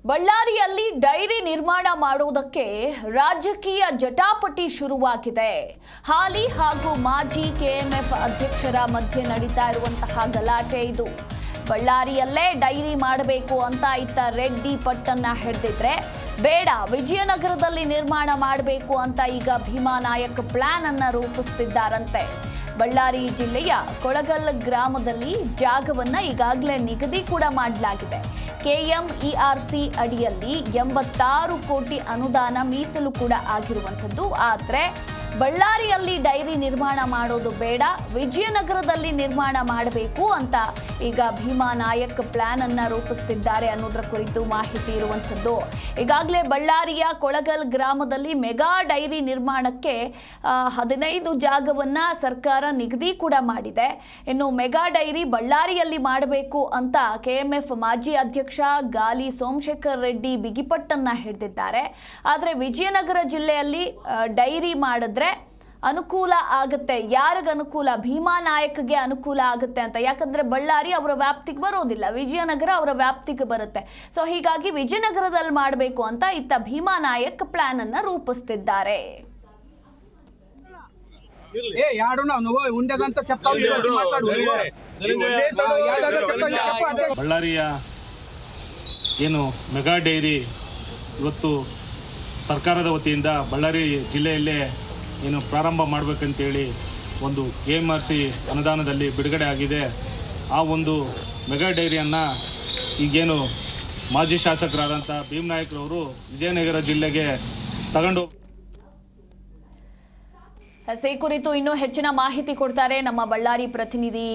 ಬಳ್ಳಾರಿಯಲ್ಲಿ ಡೈರಿ ನಿರ್ಮಾಣ ಮಾಡುವುದಕ್ಕೆ ರಾಜಕೀಯ ಜಟಾಪಟಿ ಶುರುವಾಗಿದೆ. ಹಾಲಿ ಹಾಗೂ ಮಾಜಿ ಕೆಎಂಎಫ್ ಅಧ್ಯಕ್ಷರ ಮಧ್ಯೆ ನಡೀತಾ ಇರುವಂತಹ ಗಲಾಟೆ ಇದು. ಬಳ್ಳಾರಿಯಲ್ಲೇ ಡೈರಿ ಮಾಡಬೇಕು ಅಂತ ಇತ್ತ ರೆಡ್ಡಿ ಪಟ್ಟನ್ನ ಹಿಡಿದಿದ್ರೆ ಬೇಡ ವಿಜಯನಗರದಲ್ಲಿ ನಿರ್ಮಾಣ ಮಾಡಬೇಕು ಅಂತ ಈಗ ಭೀಮಾ ನಾಯಕ್ ಪ್ಲಾನ್ ಅನ್ನ ರೂಪಿಸುತ್ತಿದ್ದಾರಂತೆ. ಬಳ್ಳಾರಿ ಜಿಲ್ಲೆಯ ಕೊಳಗಲ್ ಗ್ರಾಮದಲ್ಲಿ ಜಾಗವನ್ನ ಈಗಾಗಲೇ ನಿಗದಿ ಕೂಡ ಮಾಡಲಾಗಿದೆ. ಕೆಎಂಇಆರ್ಸಿ ಅಡಿಯಲ್ಲಿ 86 ಕೋಟಿ ಅನುದಾನ ಮೀಸಲು ಕೂಡ ಆಗಿರುವಂಥದ್ದು. ಆದರೆ ಬಳ್ಳಾರಿಯಲ್ಲಿ ಡೈರಿ ನಿರ್ಮಾಣ ಮಾಡೋದು ಬೇಡ, ವಿಜಯನಗರದಲ್ಲಿ ನಿರ್ಮಾಣ ಮಾಡಬೇಕು ಅಂತ ಈಗ ಭೀಮಾ ನಾಯಕ್ ಪ್ಲಾನ್ ಅನ್ನ ರೂಪಿಸುತ್ತಿದ್ದಾರೆ ಅನ್ನೋದರ ಕುರಿತು ಮಾಹಿತಿ ಇರುವಂಥದ್ದು. ಈಗಾಗಲೇ ಬಳ್ಳಾರಿಯ ಕೊಳಗಲ್ ಗ್ರಾಮದಲ್ಲಿ ಮೆಗಾ ಡೈರಿ ನಿರ್ಮಾಣಕ್ಕೆ 15 ಜಾಗವನ್ನ ಸರ್ಕಾರ ನಿಗದಿ ಕೂಡ ಮಾಡಿದೆ. ಇನ್ನು ಮೆಗಾ ಡೈರಿ ಬಳ್ಳಾರಿಯಲ್ಲಿ ಮಾಡಬೇಕು ಅಂತ ಕೆಎಂಎಫ್ ಮಾಜಿ ಅಧ್ಯಕ್ಷ ಗಾಲಿ ಸೋಮಶೇಖರ್ ರೆಡ್ಡಿ ಬಿಗಿಪಟ್ಟನ್ನ ಹಿಡಿದಿದ್ದಾರೆ. ಆದರೆ ವಿಜಯನಗರ ಜಿಲ್ಲೆಯಲ್ಲಿ ಡೈರಿ ಮಾಡಿದ್ರೆ ಅನುಕೂಲ ಆಗುತ್ತೆ. ಯಾರಿಗೆ ಅನುಕೂಲ? ಭೀಮಾ ನಾಯಕ್ಗೆ ಅನುಕೂಲ ಆಗುತ್ತೆ ಅಂತ. ಯಾಕಂದ್ರೆ ಬಳ್ಳಾರಿ ಅವರ ವ್ಯಾಪ್ತಿಗೆ ಬರೋದಿಲ್ಲ, ವಿಜಯನಗರ ಅವರ ವ್ಯಾಪ್ತಿಗೆ ಬರುತ್ತೆ. ಸೊ ಹೀಗಾಗಿ ವಿಜಯನಗರದಲ್ಲಿ ಮಾಡಬೇಕು ಅಂತ ಇತ್ತ ಭೀಮಾ ನಾಯಕ್ ಪ್ಲಾನ್ ಅನ್ನ ರೂಪಿಸುತ್ತಿದ್ದಾರೆ. ಬಳ್ಳಾರಿಯ ಏನು ಮೆಗಾ ಡೈರಿ ಇವತ್ತು ಸರ್ಕಾರದ ವತಿಯಿಂದ ಬಳ್ಳಾರಿ ಜಿಲ್ಲೆಯಲ್ಲೇ ಏನು ಪ್ರಾರಂಭ ಮಾಡಬೇಕಂತೇಳಿ ಒಂದು ಕೆಎಂಆರ್ಸಿ ಅನುದಾನದಲ್ಲಿ ಬಿಡುಗಡೆ ಆಗಿದೆ. ಆ ಒಂದು ಮೆಗಾ ಡೈರಿಯನ್ನು ಈಗೇನು ಮಾಜಿ ಶಾಸಕರಾದಂಥ ಭೀಮ್ ನಾಯಕ್ರವರು ವಿಜಯನಗರ ಜಿಲ್ಲೆಗೆ ತಗೊಂಡು ಈ ಕುರಿತು ಇನ್ನೂ ಹೆಚ್ಚಿನ ಮಾಹಿತಿ ಕೊಡ್ತಾರೆ ನಮ್ಮ ಬಳ್ಳಾರಿ ಪ್ರತಿನಿಧಿ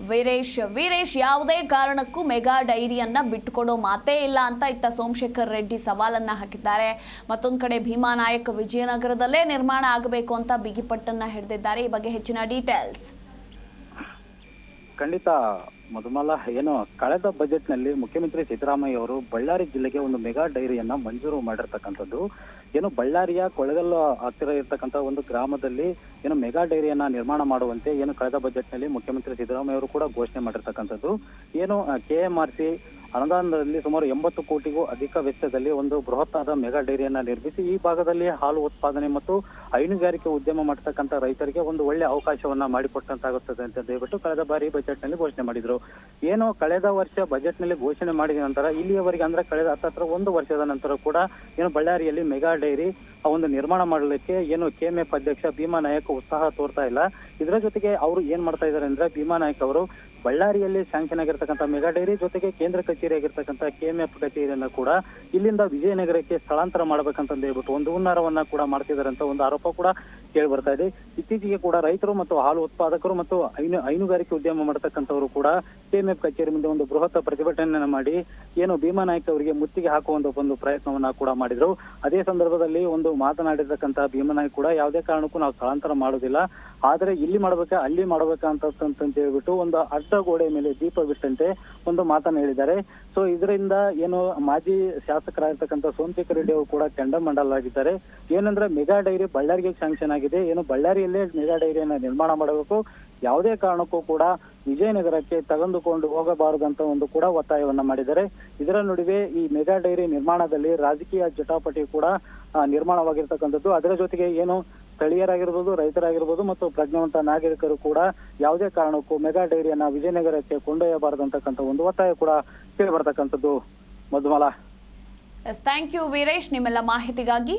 ವೀರೇಶ್. ಯಾವುದೇ ಕಾರಣಕ್ಕೂ ಮೆಗಾ ಡೈರಿಯನ್ನ ಬಿಟ್ಟುಕೊಡೋ ಮಾತೇ ಇಲ್ಲ ಅಂತ ಇತ್ತ ಸೋಮಶೇಖರ್ ರೆಡ್ಡಿ ಸವಾಲನ್ನ ಹಾಕಿದ್ದಾರೆ. ಮತ್ತೊಂದು ಕಡೆ ಭೀಮಾ ನಾಯಕ್ ವಿಜಯನಗರದಲ್ಲೇ ನಿರ್ಮಾಣ ಆಗಬೇಕು ಅಂತ ಬಿಗಿಪಟ್ಟನ್ನ ಹಿಡಿದಿದ್ದಾರೆ. ಈ ಬಗ್ಗೆ ಹೆಚ್ಚಿನ ಡೀಟೇಲ್ಸ್. ಖಂಡಿತ ಮಧುಮಾಲ, ಏನು ಕಳೆದ ಬಜೆಟ್ನಲ್ಲಿ ಮುಖ್ಯಮಂತ್ರಿ ಸಿದ್ದರಾಮಯ್ಯ ಅವರು ಬಳ್ಳಾರಿ ಜಿಲ್ಲೆಗೆ ಒಂದು ಮೆಗಾ ಡೈರಿಯನ್ನ ಮಂಜೂರು ಮಾಡಿರ್ತಕ್ಕಂಥದ್ದು. ಏನು ಬಳ್ಳಾರಿಯ ಕೊಳಗಲ್ ಹತ್ತಿರ ಇರ್ತಕ್ಕಂಥ ಒಂದು ಗ್ರಾಮದಲ್ಲಿ ಏನು ಮೆಗಾ ಡೈರಿಯನ್ನ ನಿರ್ಮಾಣ ಮಾಡುವಂತೆ ಏನು ಕಳೆದ ಬಜೆಟ್ನಲ್ಲಿ ಮುಖ್ಯಮಂತ್ರಿ ಸಿದ್ದರಾಮಯ್ಯ ಅವರು ಕೂಡ ಘೋಷಣೆ ಮಾಡಿರ್ತಕ್ಕಂಥದ್ದು. ಏನು ಕೆಎಂಆರ್ಸಿ ಅನುದಾನದಲ್ಲಿ ಸುಮಾರು 80 ಕೋಟಿಗೂ ಅಧಿಕ ವೆಚ್ಚದಲ್ಲಿ ಒಂದು ಬೃಹತ್ತಾದ ಮೆಗಾ ಡೈರಿಯನ್ನ ನಿರ್ಮಿಸಿ ಈ ಭಾಗದಲ್ಲಿ ಹಾಲು ಉತ್ಪಾದನೆ ಮತ್ತು ಹೈನುಗಾರಿಕೆ ಉದ್ಯಮ ಮಾಡತಕ್ಕಂಥ ರೈತರಿಗೆ ಒಂದು ಒಳ್ಳೆ ಅವಕಾಶವನ್ನ ಮಾಡಿಕೊಟ್ಟಂತಾಗುತ್ತದೆ ಅಂತ ಹೇಳ್ಬಿಟ್ಟು ಕಳೆದ ಬಾರಿ ಬಜೆಟ್ ನಲ್ಲಿ ಘೋಷಣೆ ಮಾಡಿದ್ರು. ಏನು ಕಳೆದ ವರ್ಷ ಬಜೆಟ್ ನಲ್ಲಿ ಘೋಷಣೆ ಮಾಡಿದ ನಂತರ ಇಲ್ಲಿಯವರೆಗೆ ಅಂದ್ರೆ ಕಳೆದ ಹತ್ತಿರ 1 ವರ್ಷದ ನಂತರ ಕೂಡ ಏನು ಬಳ್ಳಾರಿಯಲ್ಲಿ ಮೆಗಾ ಡೈರಿ ಒಂದು ನಿರ್ಮಾಣ ಮಾಡಲಿಕ್ಕೆ ಏನು ಕೆಎಂಎಫ್ ಅಧ್ಯಕ್ಷ ಭೀಮಾ ನಾಯಕ್ ಉತ್ಸಾಹ ತೋರ್ತಾ ಇಲ್ಲ. ಇದರ ಜೊತೆಗೆ ಅವರು ಏನ್ ಮಾಡ್ತಾ ಇದ್ದಾರೆ ಅಂದ್ರೆ ಭೀಮಾ ನಾಯಕ್ ಅವರು ಬಳ್ಳಾರಿಯಲ್ಲಿ ಸ್ಯಾಂಕ್ಷನ್ ಆಗಿರ್ತಕ್ಕಂಥ ಮೆಗಾ ಡೈರಿ ಜೊತೆಗೆ ಕೇಂದ್ರ ಕಚೇರಿ ಆಗಿರ್ತಕ್ಕಂಥ ಕೆಎಂಎಫ್ ಕಚೇರಿಯನ್ನ ಕೂಡ ಇಲ್ಲಿಂದ ವಿಜಯನಗರಕ್ಕೆ ಸ್ಥಳಾಂತರ ಮಾಡ್ಬೇಕಂತ ಹೇಳ್ಬಿಟ್ಟು ಒಂದು ಹುನ್ನಾರವನ್ನ ಕೂಡ ಮಾಡ್ತಿದ್ದಾರೆ ಅಂತ ಒಂದು ಆರೋಪ ಕೂಡ ಕೇಳಿ ಬರ್ತಾ ಇದೆ. ಇತ್ತೀಚೆಗೆ ಕೂಡ ರೈತರು ಮತ್ತು ಹಾಲು ಉತ್ಪಾದಕರು ಮತ್ತು ಹೈನುಗಾರಿಕೆ ಉದ್ಯಮ ಮಾಡತಕ್ಕಂಥವರು ಕೂಡ ಕೆಎಂಎಫ್ ಕಚೇರಿ ಮುಂದೆ ಒಂದು ಬೃಹತ್ ಪ್ರತಿಭಟನೆಯನ್ನ ಮಾಡಿ ಏನು ಭೀಮಾ ನಾಯಕ್ ಅವರಿಗೆ ಮುತ್ತಿಗೆ ಹಾಕುವಂತ ಒಂದು ಪ್ರಯತ್ನವನ್ನ ಕೂಡ ಮಾಡಿದ್ರು. ಅದೇ ಸಂದರ್ಭದಲ್ಲಿ ಒಂದು ಮಾತನಾಡಿರ್ತಕ್ಕಂಥ ಭೀಮಾ ನಾಯಕ್ ಕೂಡ ಯಾವುದೇ ಕಾರಣಕ್ಕೂ ನಾವು ಸ್ಥಳಾಂತರ ಮಾಡೋದಿಲ್ಲ, ಆದ್ರೆ ಇಲ್ಲಿ ಮಾಡ್ಬೇಕಾ ಅಲ್ಲಿ ಮಾಡ್ಬೇಕಂತ ಹೇಳ್ಬಿಟ್ಟು ಒಂದು ಅಡ್ಡಗೋಡೆ ಮೇಲೆ ದೀಪ ಬಿಟ್ಟಂತೆ ಒಂದು ಮಾತನ್ನ ಹೇಳಿದ್ದಾರೆ. ಸೊ ಇದರಿಂದ ಏನು ಮಾಜಿ ಶಾಸಕರಾಗಿರ್ತಕ್ಕಂಥ ಸೋಮಶೇಖರ್ ರೆಡ್ಡಿ ಅವರು ಕೂಡ ಕೆಂಡಾಮಂಡಲಾಗಿದ್ದಾರೆ. ಏನಂದ್ರೆ ಮೆಗಾ ಡೈರಿ ಬಳ್ಳಾರಿಗೆ ಸ್ಯಾಂಕ್ಷನ್ ಆಗಿದೆ, ಏನು ಬಳ್ಳಾರಿಯಲ್ಲೇ ಮೆಗಾ ಡೈರಿಯನ್ನ ನಿರ್ಮಾಣ ಮಾಡಬೇಕು, ಯಾವುದೇ ಕಾರಣಕ್ಕೂ ಕೂಡ ವಿಜಯನಗರಕ್ಕೆ ತೆಗೆದುಕೊಂಡು ಹೋಗಬಾರದಂತ ಒಂದು ಕೂಡ ಒತ್ತಾಯವನ್ನ ಮಾಡಿದ್ದಾರೆ. ಇದರ ನಡುವೆ ಈ ಮೆಗಾ ಡೈರಿ ನಿರ್ಮಾಣದಲ್ಲಿ ರಾಜಕೀಯ ಜಟಾಪಟಿ ಕೂಡ ನಿರ್ಮಾಣವಾಗಿರ್ತಕ್ಕಂಥದ್ದು. ಅದರ ಜೊತೆಗೆ ಏನು ಸ್ಥಳೀಯರಾಗಿರ್ಬೋದು, ರೈತರಾಗಿರ್ಬೋದು ಮತ್ತು ಪ್ರಜ್ಞಾವಂತ ನಾಗರಿಕರು ಕೂಡ ಯಾವುದೇ ಕಾರಣಕ್ಕೂ ಮೆಗಾ ಡೈರಿಯನ್ನ ವಿಜಯನಗರಕ್ಕೆ ಕೊಂಡೊಯ್ಯಬಾರದಂತಕ್ಕಂಥ ಒಂದು ಒತ್ತಾಯ ಕೂಡ ಕೇಳಿ ಬರ್ತಕ್ಕಂಥದ್ದು. ಮಧುಮಾಲ. ಥ್ಯಾಂಕ್ ಯು ವೀರೇಶ್ ನಿಮ್ಮೆಲ್ಲ ಮಾಹಿತಿಗಾಗಿ.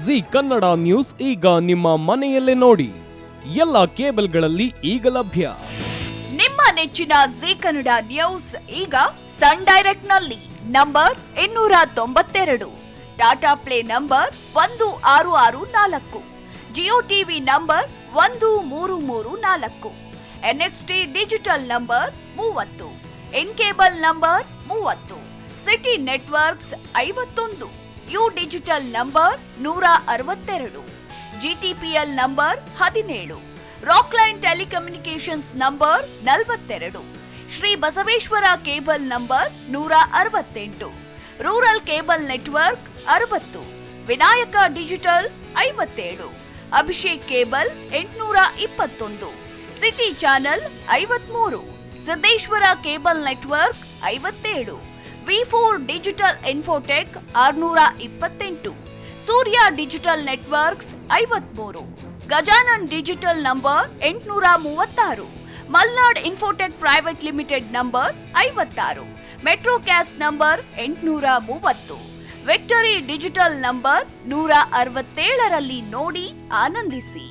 ಜಿ ಕನ್ನಡ ನ್ಯೂಸ್ ಈಗ ನಿಮ್ಮ ಮನೆಯಲ್ಲೇ ನೋಡಿ. ಎಲ್ಲ ಕೇಬಲ್ಗಳಲ್ಲಿ ಈಗ ಲಭ್ಯ. ನಿಮ್ಮ ನೆಚ್ಚಿನ ಜಿ ಕನ್ನಡ ನ್ಯೂಸ್ ಈಗ ಸನ್ ಡೈರೆಕ್ಟ್ ನಲ್ಲಿ number 292, Tata play number 1664, Jio TV number 1334, NXT digital number 30, in cable number 30, city networks 51, U digital number 162, GTPL number 17, Rockline telecommunications number 42, Shri Basaveshwara cable number 168, rural cable network 60, Vinayaka digital 57, Abhishek cable 821, city channel 53, Siddeshwara cable network 57, V4 digital Infotech 628, Surya digital networks 53, Gajanan digital number 836, Malnad Infotech Private Limited number 56, Metrocast number 830, Victory Digital number 167ರಲ್ಲಿ ನೋಡಿ ಆನಂದಿಸಿ.